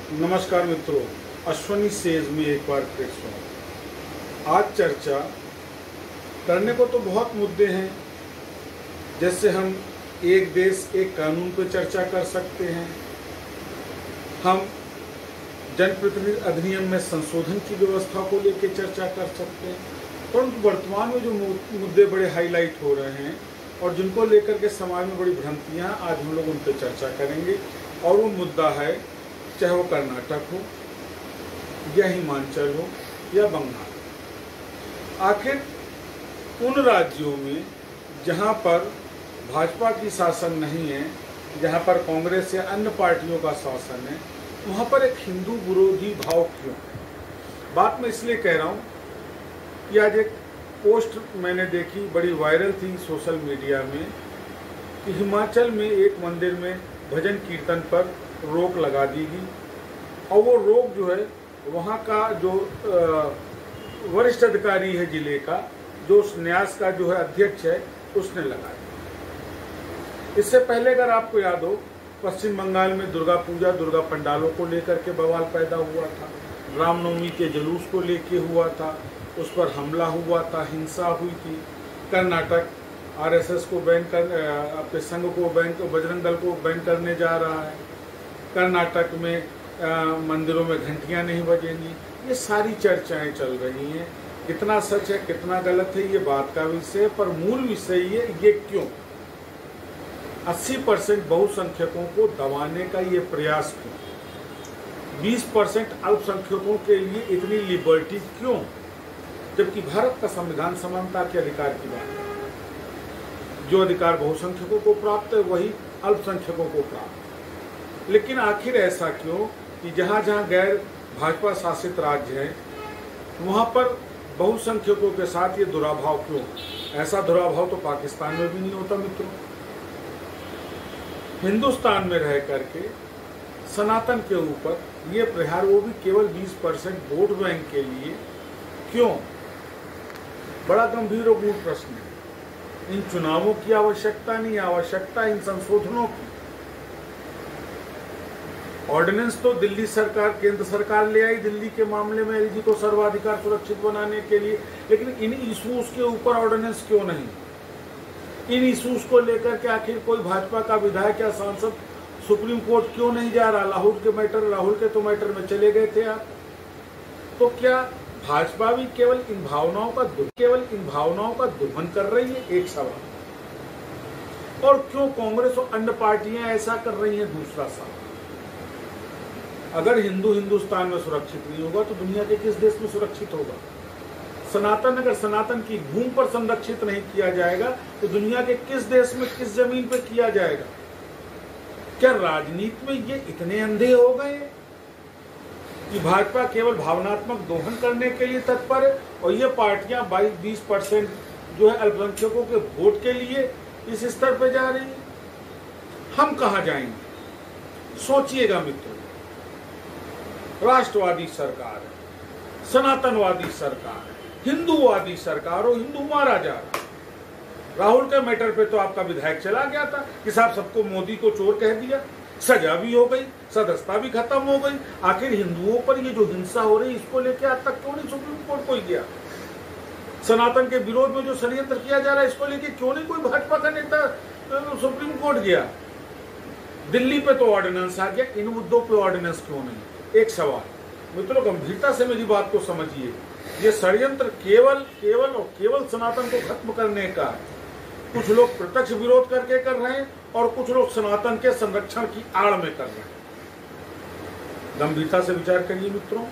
नमस्कार मित्रों, अश्वनी सेज में एक बार फिर स्वागत। आज चर्चा करने को तो बहुत मुद्दे हैं, जैसे हम एक देश एक कानून पर चर्चा कर सकते हैं, हम जनप्रतिनिधि अधिनियम में संशोधन की व्यवस्था को लेकर चर्चा कर सकते हैं, परंतु वर्तमान में जो मुद्दे बड़े हाईलाइट हो रहे हैं और जिनको लेकर के समाज में बड़ी भ्रांतियां, आज हम लोग उन पर चर्चा करेंगे। और वो मुद्दा है, चाहे वो कर्नाटक हो या हिमाचल हो या बंगाल, आखिर उन राज्यों में जहां पर भाजपा की शासन नहीं है, जहां पर कांग्रेस या अन्य पार्टियों का शासन है, वहां पर एक हिंदू विरोधी भाव क्यों है? बात मैं इसलिए कह रहा हूं कि आज एक पोस्ट मैंने देखी, बड़ी वायरल थी सोशल मीडिया में, कि हिमाचल में एक मंदिर में भजन कीर्तन पर रोक लगा दी गई, और वो रोक जो है वहाँ का जो वरिष्ठ अधिकारी है जिले का, जो उस न्यास का जो है अध्यक्ष है, उसने लगा दिया। इससे पहले अगर आपको याद हो, पश्चिम बंगाल में दुर्गा पूजा, दुर्गा पंडालों को लेकर के बवाल पैदा हुआ था, रामनवमी के जुलूस को लेके हुआ था, उस पर हमला हुआ था, हिंसा हुई थी। कर्नाटक आरएसएस को बैन कर, अपने संघ को बैन, बजरंग दल को बैन करने जा रहा है। कर्नाटक में मंदिरों में घंटियां नहीं बजेंगी। ये सारी चर्चाएं चल रही हैं। कितना सच है कितना गलत है ये बात का विषय है, पर मूल विषय ये क्यों 80% बहुसंख्यकों को दबाने का ये प्रयास क्यों, 20% अल्पसंख्यकों के लिए इतनी लिबर्टी क्यों, जबकि भारत का संविधान समानता के अधिकार की बात है। जो अधिकार बहुसंख्यकों को प्राप्त है वही अल्पसंख्यकों को प्राप्त है। लेकिन आखिर ऐसा क्यों कि जहां जहां गैर भाजपा शासित राज्य हैं, वहां पर बहुसंख्यकों के साथ ये दुराभाव क्यों? ऐसा दुराभाव तो पाकिस्तान में भी नहीं होता मित्रों। हिंदुस्तान में रह करके सनातन के ऊपर ये प्रहार, वो भी केवल 20% वोट बैंक के लिए क्यों? बड़ा गंभीर और गूढ़ प्रश्न है। इन चुनावों की आवश्यकता नहीं, आवश्यकता इन संशोधनों की। ऑर्डिनेंस तो दिल्ली सरकार, केंद्र सरकार ले आई दिल्ली के मामले में एलजी को सर्वाधिकार सुरक्षित बनाने के लिए, लेकिन इन इशूज के ऊपर ऑर्डिनेंस क्यों नहीं? इन इशूज को लेकर के आखिर कोई भाजपा का विधायक या सांसद सुप्रीम कोर्ट क्यों नहीं जा रहा? राहुल के तो मैटर में चले गए थे आप। तो क्या भाजपा भी केवल इन भावनाओं का दोहन कर रही है? एक सवाल। और क्यों कांग्रेस और अन्य पार्टियां ऐसा कर रही हैं? दूसरा सवाल। अगर हिंदुस्तान में सुरक्षित नहीं होगा तो दुनिया के किस देश में सुरक्षित होगा? अगर सनातन की भूमि पर संरक्षित नहीं किया जाएगा तो दुनिया के किस देश में, किस जमीन पर किया जाएगा? क्या राजनीति में ये इतने अंधे हो गए कि भाजपा केवल भावनात्मक दोहन करने के लिए तत्पर है, और ये पार्टियां 22-20% जो है अल्पसंख्यकों के वोट के लिए इस स्तर पर जा रही है? हम कहां जाएंगे? सोचिएगा मित्रों। राष्ट्रवादी सरकार है, सनातनवादी सरकार है, हिंदूवादी सरकार हो, हिंदू मारा जा रहा है। राहुल के मैटर पे तो आपका विधायक चला गया था कि साहब सबको मोदी को चोर कह दिया, सजा भी हो गई, सदस्यता भी खत्म हो गई। आखिर हिंदुओं पर ये जो हिंसा हो रही है, इसको लेके आज तक क्यों नहीं सुप्रीम कोर्ट कोई गया? सनातन के विरोध में जो षड्यंत्र किया जा रहा है, इसको लेके क्यों नहीं कोई भाजपा का नेता सुप्रीम कोर्ट गया? दिल्ली पे तो ऑर्डिनेंस आ गया, इन मुद्दों पे ऑर्डिनेंस क्यों नहीं? एक सवाल मित्रों, गंभीरता से मेरी बात को समझिए। ये षड्यंत्र केवल सनातन को खत्म करने का है। कुछ लोग प्रत्यक्ष विरोध करके कर रहे हैं और कुछ लोग सनातन के संरक्षण की आड़ में कर रहे हैं। गंभीरता से विचार करिए मित्रों।